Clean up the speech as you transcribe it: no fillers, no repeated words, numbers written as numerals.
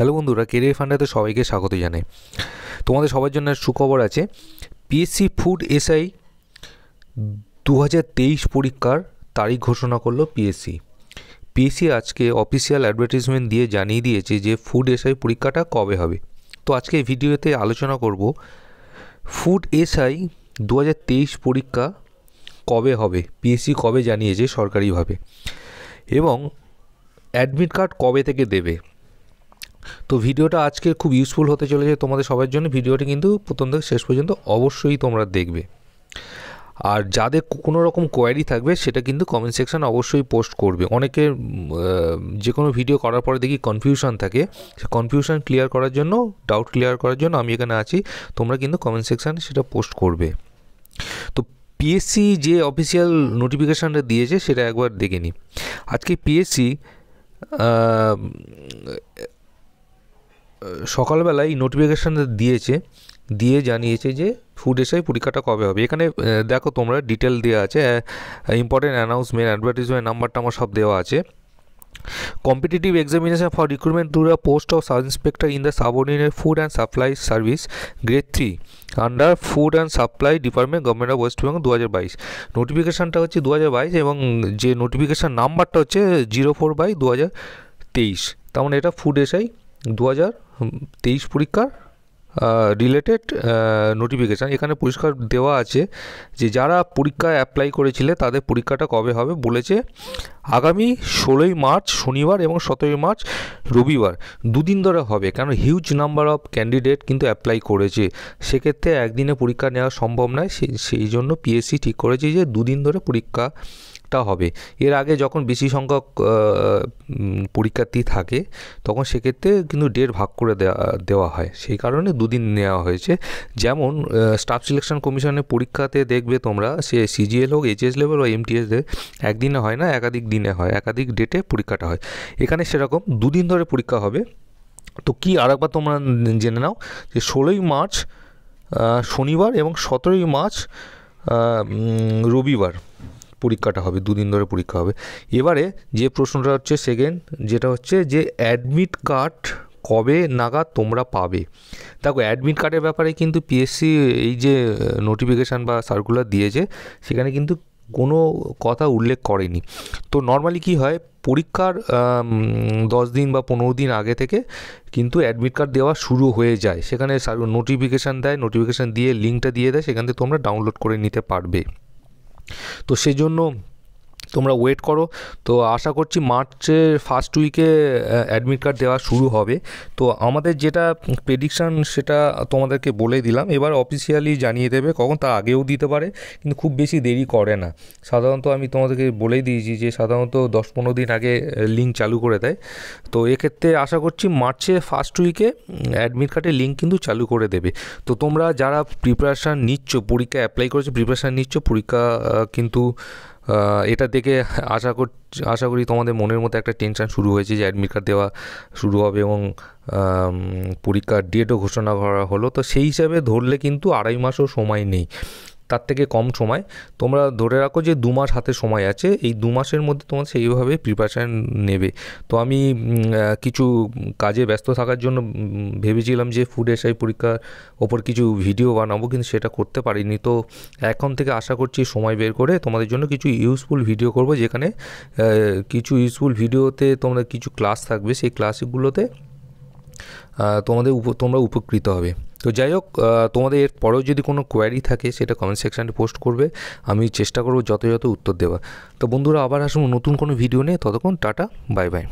Hello বন্ধুরা, career ফান্ডাতে সবাইকে স্বাগত জানাই। তোমাদের সবার জন্য সুখবর আছে। পিএসসি ফুড এসআই 2023 পরীক্ষার তারিখ ঘোষণা করলো পিএসসি আজকে অফিসিয়াল অ্যাডভার্টাইজমেন্ট দিয়ে জানিয়ে দিয়েছে যে ফুড এসআই পরীক্ষাটা কবে হবে। তো আজকে এই ভিডিওতে আলোচনা করব ফুড এসআই 2023 পরীক্ষা কবে হবে, পিএসসি কবে জানিয়েছে সরকারিভাবে, এবং অ্যাডমিট কার্ড কবে থেকে দেবে। তো ভিডিওটা আজকে খুব ইউজফুল হতে চলেছে তোমাদের সবার জন্য। ভিডিওটি কিন্তু প্রথম থেকে শেষ পর্যন্ত অবশ্যই তোমরা দেখবে। আর যাদের কোনো রকম কোয়ারি থাকবে সেটা কিন্তু কমেন্ট সেকশান অবশ্যই পোস্ট করবে। অনেকে যে কোনো ভিডিও করার পরে দেখি কনফিউশন থাকে, সে কনফিউশন ক্লিয়ার করার জন্য, ডাউট ক্লিয়ার করার জন্য আমি এখানে আছি। তোমরা কিন্তু কমেন্ট সেকশানে সেটা পোস্ট করবে। তো পিএসসি যে অফিসিয়াল নোটিফিকেশানটা দিয়েছে সেটা একবার দেখে নিই। আজকে পিএসসি সকালবেলায় এই নোটিফিকেশানটা দিয়ে জানিয়েছে যে ফুড এসআই পরীক্ষাটা কবে হবে। এখানে দেখো তোমরা ডিটেল দেওয়া আছে, ইম্পর্টেন্ট অ্যানাউন্সমেন্ট, অ্যাডভার্টাইজমেন্ট নাম্বারটা আমার সব দেওয়া আছে। Competitive examination for recruitment to the post of sub inspector in the subordinate food and supply service grade 3 under food and supply department, government of West Bengal 2022। নোটিফিকেশানটা হচ্ছে 2022 এবং যে নোটিফিকেশান নাম্বারটা হচ্ছে 04/2023। তার মানে এটা ফুড এসআই 2023 পরীক্ষার রিলেটেড নোটিফিকেশান। এখানে পরিষ্কার দেওয়া আছে যে যারা পরীক্ষায় অ্যাপ্লাই করেছিলে তাদের পরীক্ষাটা কবে হবে বলেছে। আগামী 16ই মার্চ শনিবার এবং 17ই মার্চ রবিবার, দুদিন ধরে হবে, কারণ হিউজ নাম্বার অফ ক্যান্ডিডেট কিন্তু অ্যাপ্লাই করেছে। সেক্ষেত্রে একদিনে পরীক্ষা নেওয়া সম্ভব নয়, সেই জন্য পিএসসি ঠিক করেছে যে দুদিন ধরে পরীক্ষাটা হবে। এর আগে যখন বেশি সংখ্যক পরীক্ষার্থী থাকে তখন সেক্ষেত্রে কিন্তু ডেট ভাগ করে দেওয়া হয়, সেই কারণে দুদিন নেওয়া হয়েছে। যেমন স্টাফ সিলেকশন কমিশনের পরীক্ষাতে দেখবে তোমরা, সে সিজিএল হোক, এইচএস লেভেল বা এমটিএস, একদিনে হয় না, একাধিক দিনে হয়, একাধিক ডেটে পরীক্ষাটা হয়। এখানে সেরকম দুদিন ধরে পরীক্ষা হবে। তো কি আরেকবার তোমরা জেনে নাও যে 16ই মার্চ শনিবার এবং 17ই মার্চ রবিবার পরীক্ষাটা হবে, দুদিন ধরে পরীক্ষা হবে। এবারে যে প্রশ্নটা হচ্ছে সেকেন্ড, যেটা হচ্ছে যে অ্যাডমিট কার্ড কবে নাগাদ তোমরা পাবে। দেখো, অ্যাডমিট কার্ডের ব্যাপারে কিন্তু পিএসসি এই যে নোটিফিকেশান বা সার্কুলার দিয়েছে সেখানে কিন্তু কোনো কথা উল্লেখ করেনি। তো নর্মালি কি হয়, পরীক্ষার 10 দিন বা 15 দিন আগে থেকে কিন্তু অ্যাডমিট কার্ড দেওয়া শুরু হয়ে যায়। সেখানে নোটিফিকেশান দেয়, নোটিফিকেশান দিয়ে লিঙ্কটা দিয়ে দেয়, সেখান থেকে তোমরা ডাউনলোড করে নিতে পারবে। তো সেই জন্য তোমরা ওয়েট করো। তো আশা করছি মার্চের ফার্স্ট উইকে অ্যাডমিট কার্ড দেওয়া শুরু হবে। তো আমাদের যেটা প্রেডিকশান সেটা তোমাদেরকে বলে দিলাম। এবার অফিসিয়ালি জানিয়ে দেবে কখন, তা আগেও দিতে পারে, কিন্তু খুব বেশি দেরি করে না। সাধারণত আমি তোমাদেরকে বলেই দিয়েছি যে সাধারণত 10-15 দিন আগে লিঙ্ক চালু করে দেয়। তো এক্ষেত্রে আশা করছি মার্চের ফার্স্ট উইকে অ্যাডমিট কার্ডের লিঙ্ক কিন্তু চালু করে দেবে। তো তোমরা যারা প্রিপারেশান নিচ্ছ, পরীক্ষা অ্যাপ্লাই করেছো, প্রিপারেশান নিচ্ছ, পরীক্ষা কিন্তু এটা দেখে আশা করি তোমাদের মনের মধ্যে একটা টেনশান শুরু হয়েছে যে অ্যাডমিট কার্ড দেওয়া শুরু হবে এবং পরীক্ষার ডেটও ঘোষণা করা হলো। তো সেই হিসাবে ধরলে কিন্তু 2.5 মাসও সময় নেই, তার থেকে কম সময়। তোমরা ধরে রাখো যে 2 মাস হাতে সময় আছে। এই 2 মাসের মধ্যে তোমরা সেইভাবে প্রিপারেশান নেবে। তো আমি কিছু কাজে ব্যস্ত থাকার জন্য ভেবেছিলাম যে ফুড এসআই পরীক্ষার ওপর কিছু ভিডিও বানাবো, কিন্তু সেটা করতে পারিনি। তো এখন থেকে আশা করছি সময় বের করে তোমাদের জন্য কিছু ইউজফুল ভিডিও করব, যেখানে কিছু ইউজফুল ভিডিওতে তোমরা কিছু ক্লাস থাকবে, সেই ক্লাসগুলোতে তোমরা উপকৃত হবে। তো যাই হোক, তোমাদের এর পরেও যদি কোনো কোয়ারি থাকে সেটা কমেন্ট সেকশানে পোস্ট করবে, আমি চেষ্টা করব যথাযথ উত্তর দেওয়া। তো বন্ধুরা, আবার আসবো নতুন কোনো ভিডিও নিয়ে। ততক্ষণ টাটা, বাই বাই।